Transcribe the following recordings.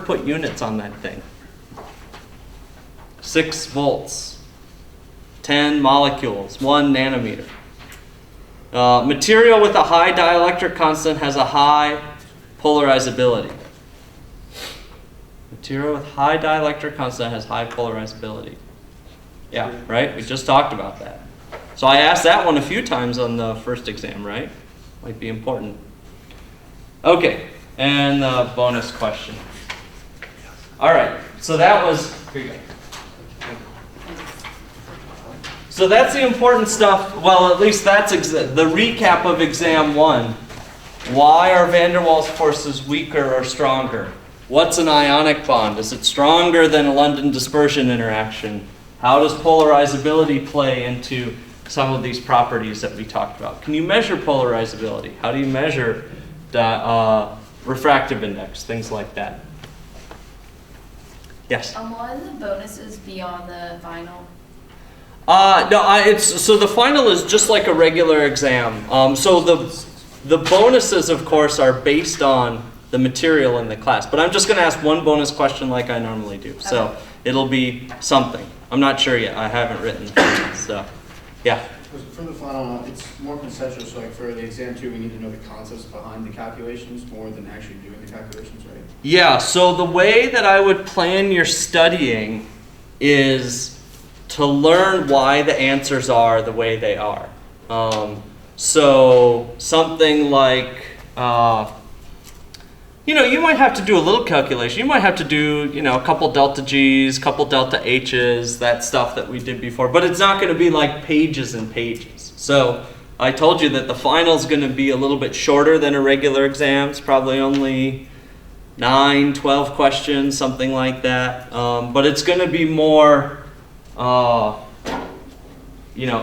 put units on that thing. 6 volts, 10 molecules, 1 nanometer. Material with a high dielectric constant has a high polarizability. Material with high dielectric constant has high polarizability. Yeah, right? We just talked about that. So I asked that one a few times on the first exam, right? Might be important. Okay, and the bonus question. All right, so that was, here you go. So that's the important stuff. Well, at least that's the recap of exam 1. Why are van der Waals forces weaker or stronger? What's an ionic bond? Is it stronger than a London dispersion interaction? How does polarizability play into some of these properties that we talked about? Can you measure polarizability? How do you measure refractive index? Things like that. Yes? Will the bonuses be on the final? No, so the final is just like a regular exam. So the bonuses, of course, are based on the material in the class. But I'm just going to ask one bonus question like I normally do. So Okay. it'll be something. I'm not sure yet. I haven't written the final, so yeah. For the final, it's more conceptual, so like for the exam 2, we need to know the concepts behind the calculations more than actually doing the calculations, right? Yeah, so the way that I would plan your studying is to learn why the answers are the way they are. So something like, you might have to do a little calculation. You might have to do, a couple delta G's, couple delta H's, that stuff that we did before. But it's not going to be like pages and pages. So I told you that the final is going to be a little bit shorter than a regular exam. It's probably only 9, 12 questions, something like that. But it's going to be more,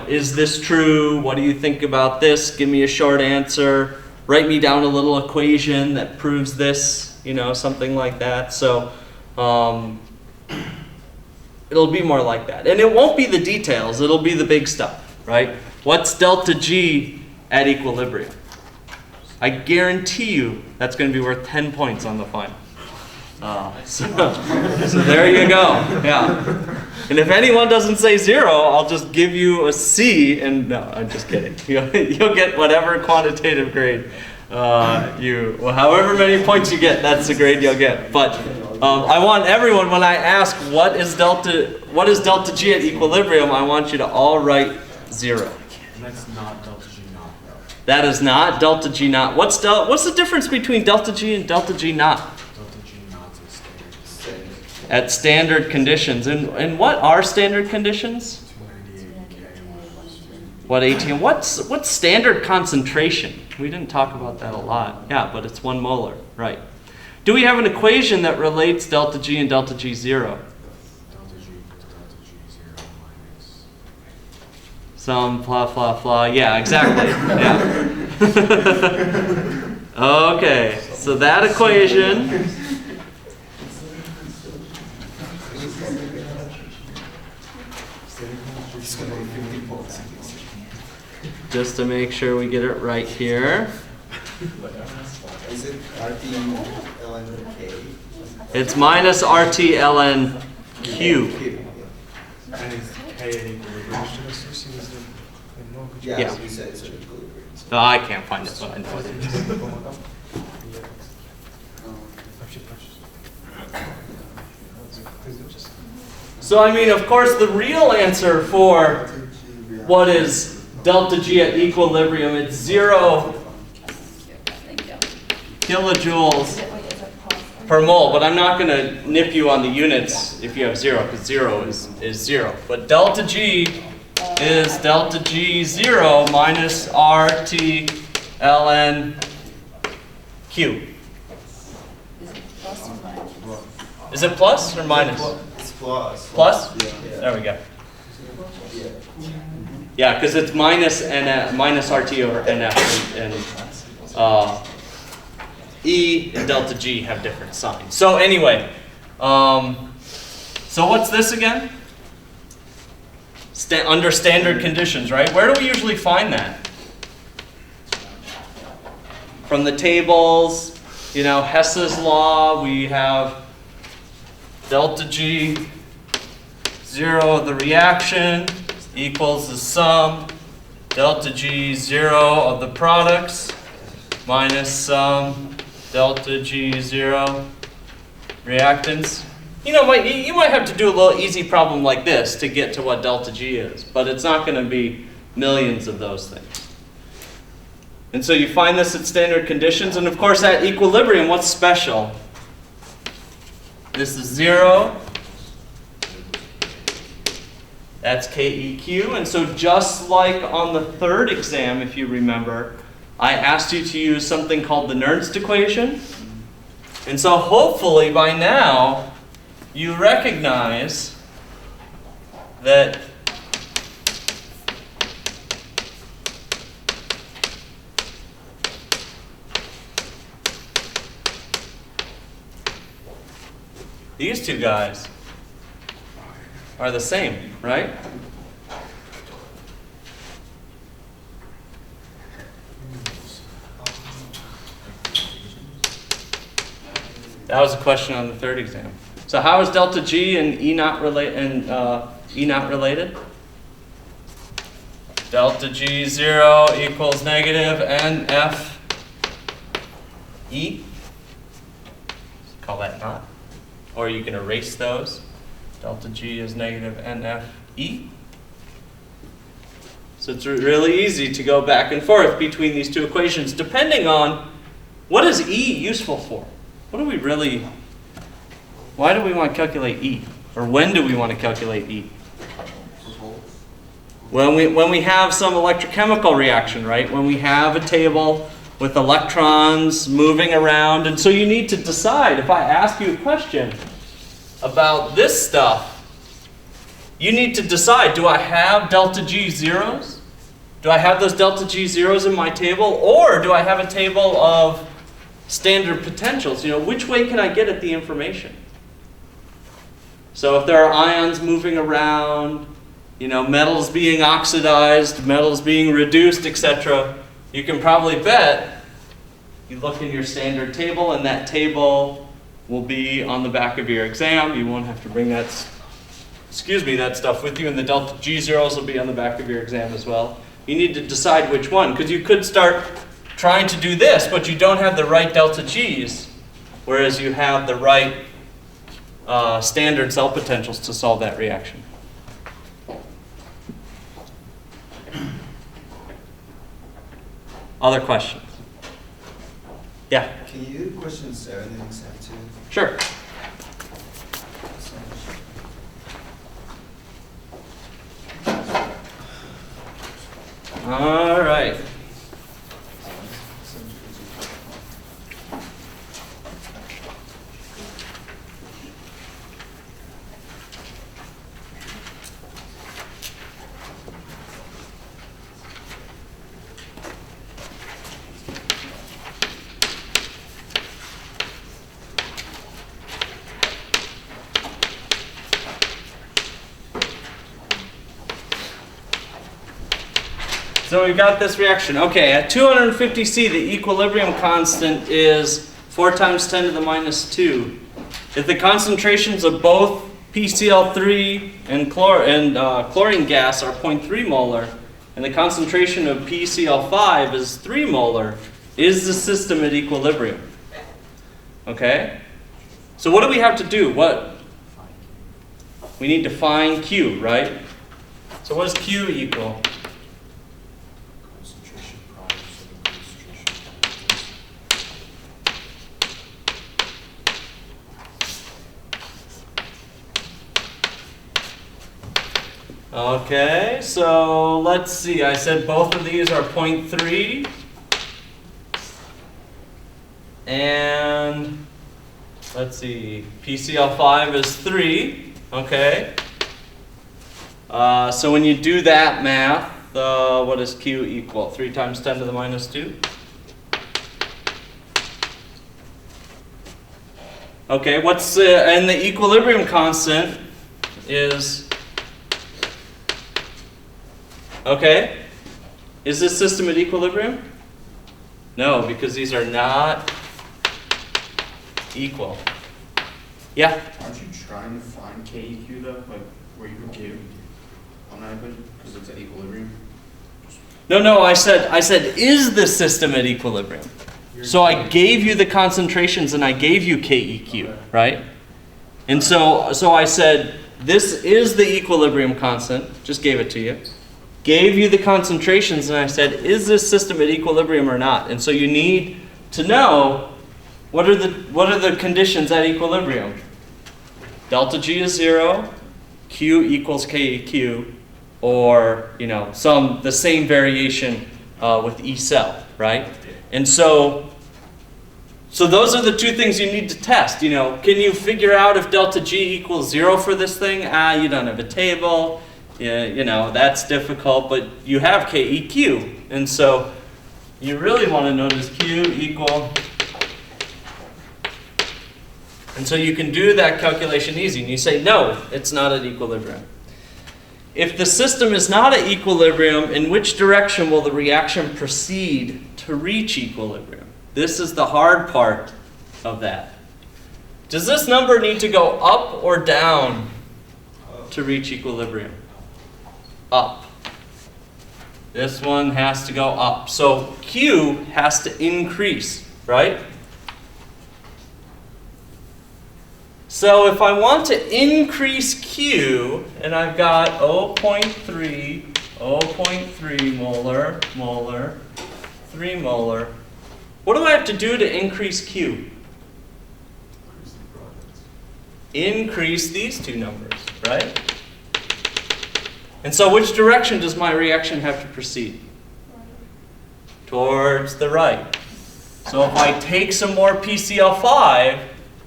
is this true? What do you think about this? Give me a short answer. Write me down a little equation that proves this, something like that. So it'll be more like that. And it won't be the details. It'll be the big stuff, right? What's delta G at equilibrium? I guarantee you that's going to be worth 10 points on the final. So there you go. Yeah. And if anyone doesn't say 0, I'll just give you a C. And no, I'm just kidding. You'll get whatever quantitative grade however many points you get, that's the grade you'll get. But I want everyone, when I ask what is delta G at equilibrium, I want you to all write 0. And that's not delta G naught, though. That is not delta G naught. What's the difference between delta G and delta G naught? Delta G naught is standard. At standard conditions. And what are standard conditions? 298 K. What ATM? What's standard concentration? We didn't talk about that a lot. Yeah, but it's 1 molar, right? Do we have an equation that relates delta G and delta G 0? Delta G equals delta G 0 minus. Some blah blah blah. Yeah, exactly. Yeah. Okay, so that equation. Just to make sure we get it right here. Is it RT ln K? It's minus RT ln Q. And is K at equilibrium? Yeah, Yeah. you said it's at equilibrium. No, I can't find it, but I know it is. So I mean, of course, the real answer for what is delta G at equilibrium, it's 0 kilojoules per mole. But I'm not going to nip you on the units if you have 0, because 0 is 0. But delta G is delta G 0 minus RT ln Q. Is it plus or minus? It's plus. Plus? Yeah. There we go. Yeah, because it's minus RT over NF, and E and delta G have different signs. So anyway, so what's this again? Under standard conditions, right? Where do we usually find that? From the tables, Hess's law, we have delta G 0 of the reaction equals the sum delta G 0 of the products minus sum delta G 0 reactants. You know, you might have to do a little easy problem like this to get to what delta G is, but it's not going to be millions of those things. And so you find this at standard conditions, and of course at equilibrium, what's special? This is 0. That's KEQ, and so just like on the third exam, if you remember, I asked you to use something called the Nernst equation. And so hopefully by now, you recognize that these two guys are the same, right? That was a question on the third exam. So how is delta G and E naught related? Delta G 0 equals negative NF E. Call that naught. Or you can erase those. Delta G is negative NF E. So it's really easy to go back and forth between these two equations, depending on what is E useful for. What do we really, why do we want to calculate E? Or when do we want to calculate E? When we have some electrochemical reaction, right? When we have a table with electrons moving around. And so you need to decide, if I ask you a question about this stuff, you need to decide, do I have delta G zeros? Do I have those delta G zeros in my table? Or do I have a table of standard potentials? You know, which way can I get at the information? So if there are ions moving around, you know, metals being oxidized, metals being reduced, etc., you can probably bet you look in your standard table, and that table will be on the back of your exam. You won't have to bring that, that stuff with you, and the delta G zeros will be on the back of your exam as well. You need to decide which one, because you could start trying to do this, but you don't have the right delta G's, whereas you have the right standard cell potentials to solve that reaction. Other questions? Yeah? Can you do question 7 in exam 2? Sure. All right. So we got this reaction. Okay, at 250 C, the equilibrium constant is 4 times 10 to the minus 2. If the concentrations of both PCl3 and chlorine gas are 0.3 molar, and the concentration of PCl5 is 3 molar, is the system at equilibrium? Okay? So what do we have to do? We need to find Q, right? So what does Q equal? Concentration products and concentration products. Okay, so let's see. I said both of these are 0.3. And let's see, PCl5 is 3. Okay. So when you do that math, what does Q equal? 3 times 10 to the minus 2? Okay, and the equilibrium constant is, okay, is this system at equilibrium? No, because these are not equal. Yeah? Aren't you trying to find KEQ though, like where you put Q on that equation, because it's at equilibrium? No, I said, is the system at equilibrium? So I gave you the concentrations and I gave you KEQ, Okay. right? And so I said, this is the equilibrium constant, just gave it to you. Gave you the concentrations and I said, is this system at equilibrium or not? And so you need to know what are the conditions at equilibrium. Delta G is 0, Q equals KEQ, or the same variation with E cell, right? And so those are the two things you need to test. Can you figure out if delta G equals 0 for this thing? You don't have a table. Yeah, that's difficult, but you have KEQ. And so you really want to know, does Q equal? And so you can do that calculation easy. And you say, no, it's not at equilibrium. If the system is not at equilibrium, in which direction will the reaction proceed to reach equilibrium? This is the hard part of that. Does this number need to go up or down to reach equilibrium? Up. This one has to go up. So Q has to increase, right? So if I want to increase Q, and I've got 0.3 molar, 3 molar, what do I have to do to increase Q? Increase the products. Increase these two numbers, right? And so which direction does my reaction have to proceed? Towards the right. So if I take some more PCl5,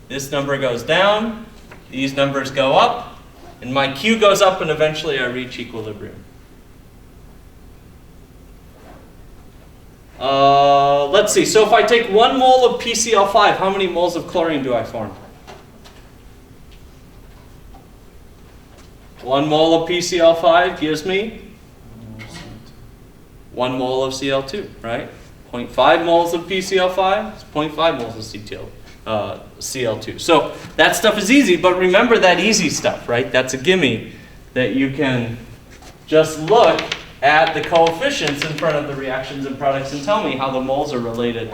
this number goes down, these numbers go up, and my Q goes up, and eventually I reach equilibrium. Let's see, so if I take 1 mole of PCl5, how many moles of chlorine do I form? 1 mole of PCl5 gives me 1 mole of Cl2, right? 0.5 moles of PCl5 is 0.5 moles of Cl2. So that stuff is easy, but remember that easy stuff, right? That's a gimme that you can just look at the coefficients in front of the reactions and products and tell me how the moles are related